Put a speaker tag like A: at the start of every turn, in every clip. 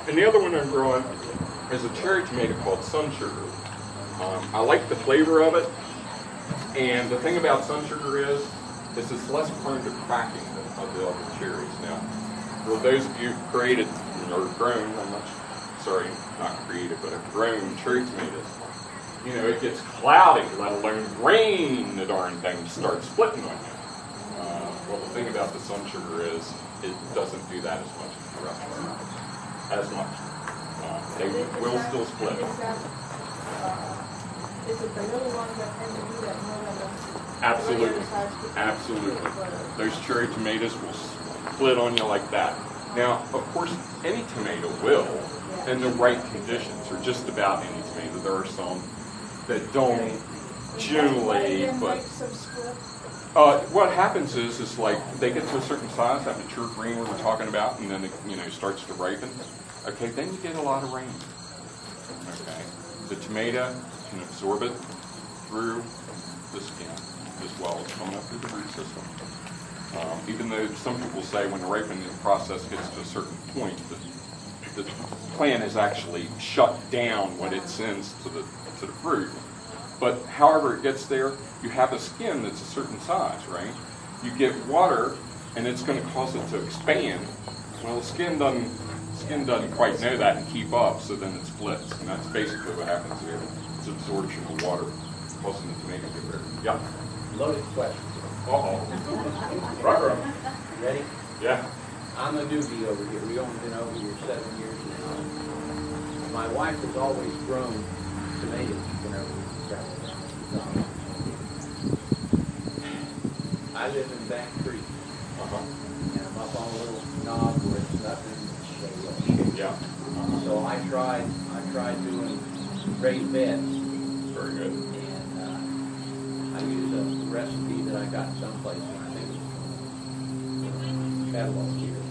A: And the other one I'm growing is a cherry tomato called Sun Sugar. I like the flavor of it, and the thing about Sun Sugar is it's less prone to cracking than the other cherries. Now, for those of you who've created or grown, not created, but have grown cherry tomatoes, you know, it gets cloudy, let alone rain, the darn thing starts splitting on you. Well, the thing about the Sun Sugar is it doesn't do that as much as the rest of them. As much. They will still split.
B: Is it the little ones that tend to do that more than the
A: absolutely. Absolutely. Those cherry tomatoes will split on you like that. Now, of course, any tomato will, in the right conditions, or just about any tomato. There are some that don't generally, but what happens is like they get to a certain size, that mature green we were talking about, and then it starts to ripen. Okay, then you get a lot of rain. Okay, the tomato can absorb it through the skin as well as coming up through the root system. Even though some people say when the ripening process gets to a certain point, the plant has actually shut down what it sends to the fruit. But however it gets there, you have a skin that's a certain size, right? You get water, and it's going to cause it to expand. Well, the skin doesn't quite know that and keep up, so then it splits, and that's basically what happens here. It's absorption of water, causing the tomato to get there. Yeah.
C: Loaded question.
A: Right.
C: Ready?
A: Yeah.
C: I'm a newbie over here. We've only been over here 7 years now. My wife has always grown tomatoes whenever we travel down. I live in Back Creek. And I'm up on a little knob where it's nothing shady.
A: Yeah.
C: So I tried doing raised beds.
A: Very good.
C: And I use a recipe that I got someplace, and I think it's catalog here.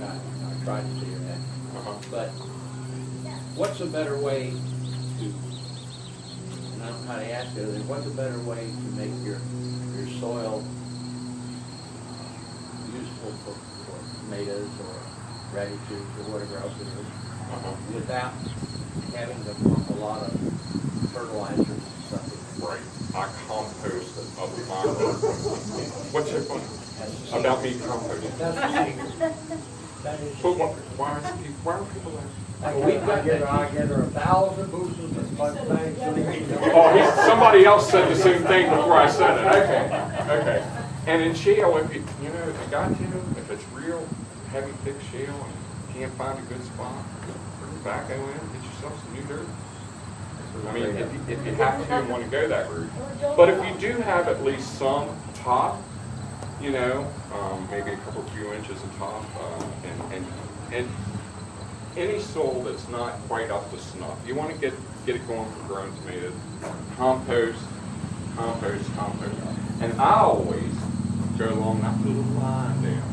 C: I tried to figure that. But what's a better way to, and I don't know how to ask it, what's a better way to make your soil useful for tomatoes or radishes or whatever else it is, without having to pump a lot of fertilizers and stuff?
A: Right. I compost up the farm. What's your point about me composting?
C: That is
A: But why are people like?
D: I get her 1,000 boosters and much things.
A: Oh, somebody else said the same thing before I said it. Okay. And in shale, if you got to, if it's real heavy, thick shale, and you can't find a good spot, bring the backhoe in, get yourself some new dirt. I mean, if you have to and want to go that route. But if you do have at least some top, maybe a few inches of top, and any soil that's not quite up to snuff, you want to get it going for growing tomatoes. Compost. And I always go along that little line down.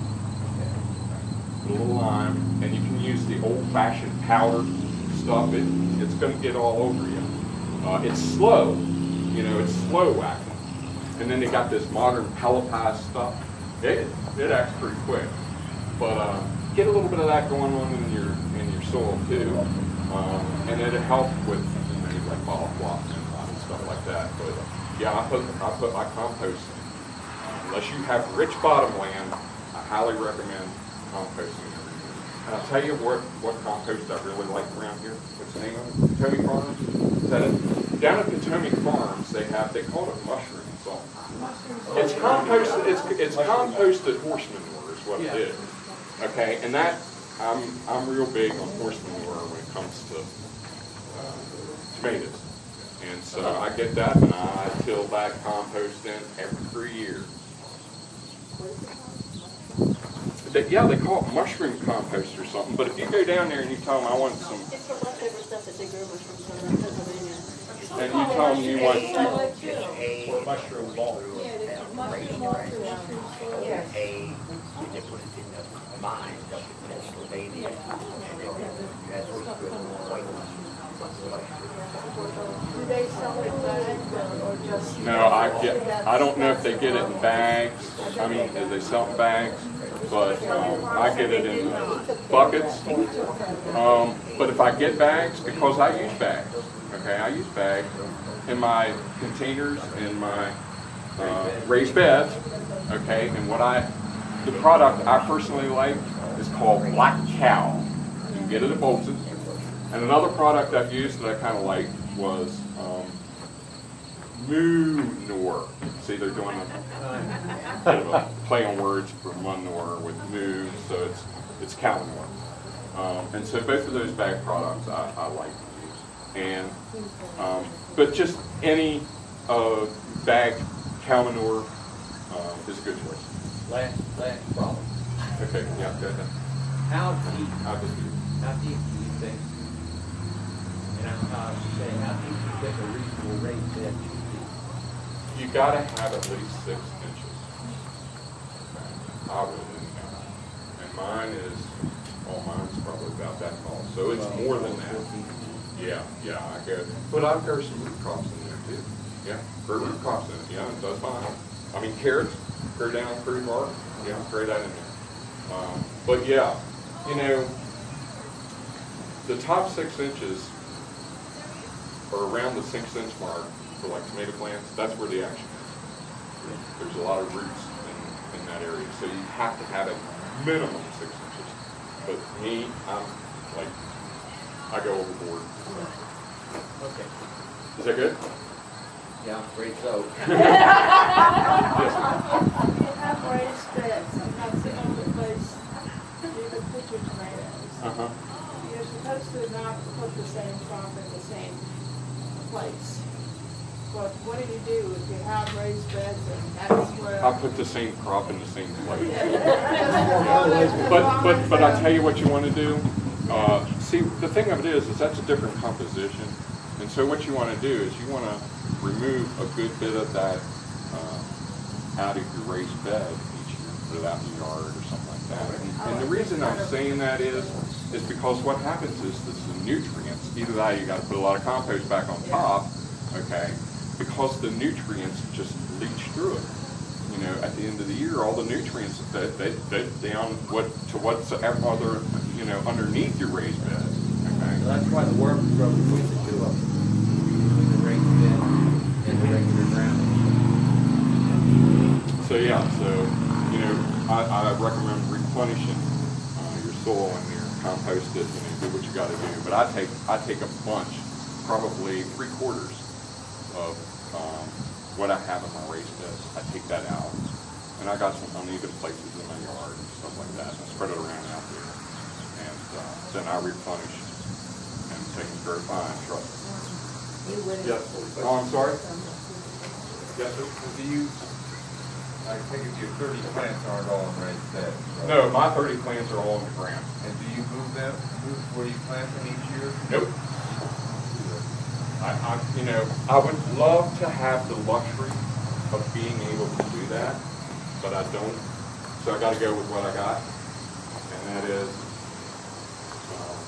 A: Little line, and you can use the old-fashioned powder stuff. It's going to get all over you. It's slow, it's slow whacking. And then they got this modern pelletized stuff. It acts pretty quick. But get a little bit of that going on in your soil too, and it'll help with like bottle floss and stuff like that. But yeah, I put my compost. Unless you have rich bottom land, I highly recommend composting every year. And I'll tell you what compost I really like around here. What's the name of it? Potomac Farms. Down at Potomac Farms, they call it mushroom salt. It's composted. It's composted horse manure is what it is. Okay, and that I'm real big on horse manure when it comes to tomatoes. And so I get that, and I till that compost in every year. Yeah, they call it mushroom compost or something. But if you go down there and you tell them I want some,
B: It's the leftover stuff that they grew us from Pennsylvania.
A: and you tell them you want
D: Or mushroom ball.
B: Mushroom ball, mushroom soil.
E: Hay, they put it in the mine up in Pennsylvania. That's what's good white
B: Do they sell it bagged or just?
A: No, I don't know if they get it in bags. I mean, do they sell it in bags? but I get it in buckets. But if I get bags, because I use bags, okay, I use bags in my containers, in my raised beds, okay, and the product I personally like is called Black Cow. You can get it at Bolton's. And another product I've used that I kind of liked was Moo-Nor. See, they're doing a bit of a play on words for manure with moo, so it's cow manure. And so both of those bag products I like to use. And but just any bag cow manure is a good choice.
C: Last problem.
A: Okay, yeah, go ahead.
C: How deep
A: How
C: do you think, and how deep do you think a reasonable raised bed should be?
A: You got to have at least 6 inches. I would, and mine's probably about that tall, so it's more than that. Yeah, I go, but I've got some root crops in there too. Yeah, root crops in it. Yeah, it does fine. I mean, carrots, throw down fruit bark. Yeah, throw that in there. But yeah, you know, the top 6 inches are around the 6-inch mark for like tomato plants. That's where the action is. There's a lot of roots in that area, so you have to have a minimum 6 inches. But me, I go overboard.
C: Okay.
A: Is that good?
C: Yeah, I'm afraid so.
A: Yes, ma'am.
B: You have raised beds, and that's the only place you can put your tomatoes. You're supposed to not put the same crop in the same place. But what do if you have raised beds and that's where...
A: I put the same crop in the same place. But I tell you what you want to do. See, the thing of it is that's a different composition. And so what you want to do is you want to remove a good bit of that out of your raised bed each year, put it out in the yard or something like that. And the reason I'm saying that is because what happens is that the nutrients, either that or you got to put a lot of compost back on top, okay, because the nutrients just leach through it. You know, at the end of the year, all the nutrients they down to what's other, you know, underneath your raised bed. Okay.
C: So that's why the worms grow between the two of them, between the raised bed and the regular ground.
A: So yeah, so you know, I recommend replenishing your soil and your compost it. You know, do what you got to do. But I take a bunch, probably 3/4 of what I have in my raised beds. I take that out, and I got some uneven places in my yard and stuff like that. And I spread it around out there, and then I replenish, and things grow fine. Trust me. Yes. Oh, I'm sorry. Yes, sir.
F: Do you, I think if your 30 plants aren't all in raised beds, right?
A: No, my 30 plants are all on the ground.
F: And do you move where you plant them each year?
A: Nope. You know, I would love to have the luxury of being able to do that, but I don't. So I got to go with what I got, and that is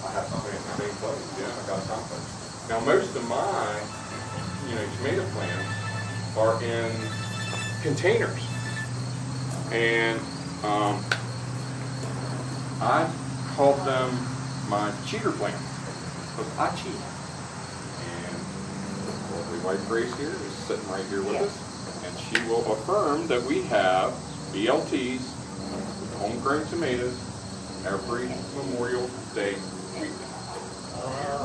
A: I have something in the same place. Yeah, I got a compost. Now most of my, you know, tomato plants are in containers, and I called them my cheater plants because I cheat. White Grace here is sitting right here with us, and she will affirm that we have BLTs, homegrown tomatoes, every Memorial Day weekend.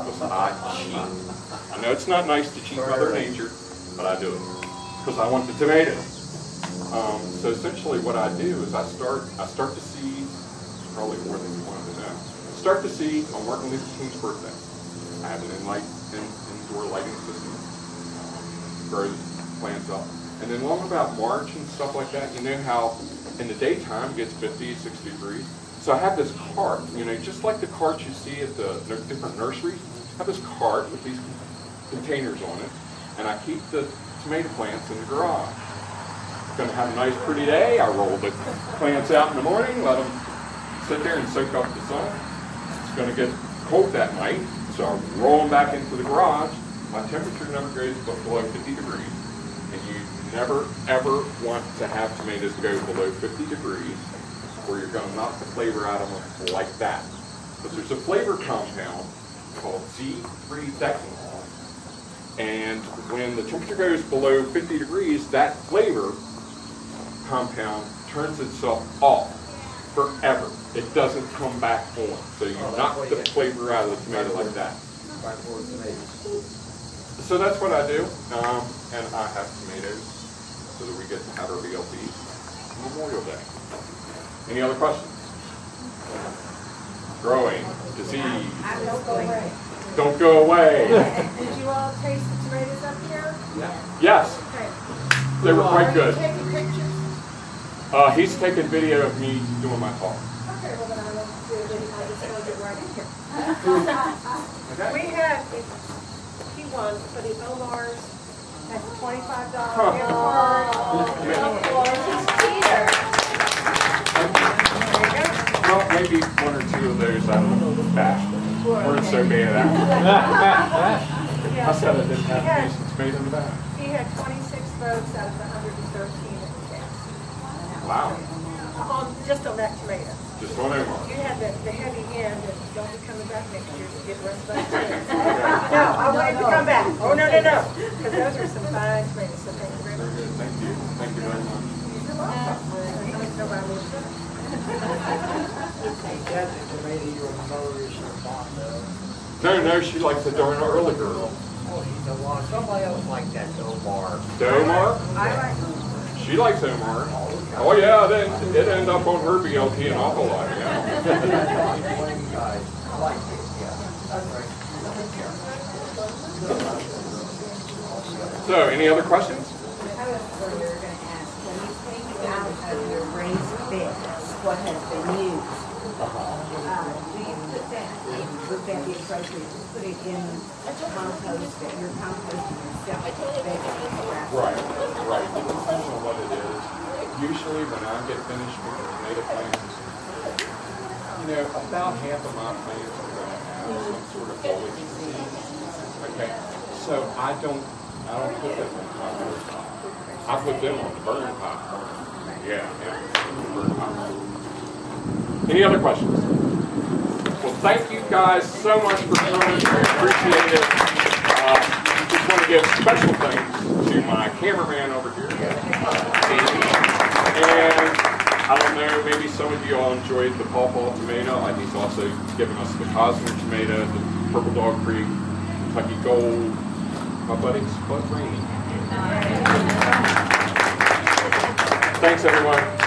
A: Because I cheat. I know it's not nice to cheat Mother Nature, but I do it because I want the tomatoes. So essentially, what I do is I start the seeds. It's probably more than you wanted to know. Start the seeds on Martin Luther King's birthday. I have an indoor lighting system. Grows plants up. And then along about March and stuff like that, you know how in the daytime it gets 50, 60 degrees. So I have this cart, you know, just like the carts you see at the different nurseries. I have this cart with these containers on it, and I keep the tomato plants in the garage. Going to have a nice pretty day. I roll the plants out in the morning, let them sit there and soak up the sun. It's going to get cold that night, so I roll them back into the garage. My temperature never goes below 50 degrees, and you never, ever want to have tomatoes go below 50 degrees where you're going to knock the flavor out of them like that. But there's a flavor compound called Z3-decanol, and when the temperature goes below 50 degrees, that flavor compound turns itself off forever. It doesn't come back on. So you knock the flavor out of the tomato like that. So that's what I do, and I have tomatoes so that we get to have our BLT Memorial Day. Any other questions? Growing, disease. Don't go away.
B: Did you all taste the tomatoes up here?
A: Yes,
B: Okay.
A: they were quite
B: Are
A: good.
B: you taking pictures?
A: He's taking video of me doing my talk.
B: Okay, well then I won't do it, I just want to get right in here.
A: Okay?
B: We had, he won for the Omar's, that's a $25
A: Huh.
B: gift card.
A: Well, maybe one or two of those I don't bash. Weren't so bad at. I said I didn't have decent tomato in the bag.
B: He had 26 votes out of the 113 that we cast.
A: Wow.
B: Just on that tomato.
A: Just one Omar.
B: You had the heavy end that don't be coming back next year to get the rest of those tomatoes. No, I want him to come back. Oh, no. Because those are some fine tomatoes, so thank you very
A: Very
B: much.
A: good. Thank you. Thank you very much.
B: You're welcome. Nobody will do it.
D: That's a tomato your mother is so fond of.
A: No, she likes the darn early girl.
E: Oh, she's a lot, somebody else like that, Omar.
A: Omar?
B: I like
A: She likes Omar. Oh yeah, then it ended up on her BLT an awful lot, yeah.
E: I like it, yeah. That's right.
A: So, any other questions?
G: I was going to ask, when you take out of your raised beds, what has been used? Do you put that, would that be appropriate to put it in compost, that you're composting yourself, vegetable wrap?
A: Right. It depends on what it is. Usually when I get finished with the tomato plants, about half of my plants are going to have some sort of foliage disease. Okay, so I don't put them in compost pile. I put them on the burn pile. Yeah, the burn pile. Any other questions? Well, thank you guys so much for coming. Appreciate it. Just want to give special thanks to my cameraman over here. And I don't know, maybe some of you all enjoyed the pawpaw tomato. He's also given us the Cosner tomato, the Purple Dog Creek, Kentucky Gold. My buddy's Bud Rainey. Thanks, everyone.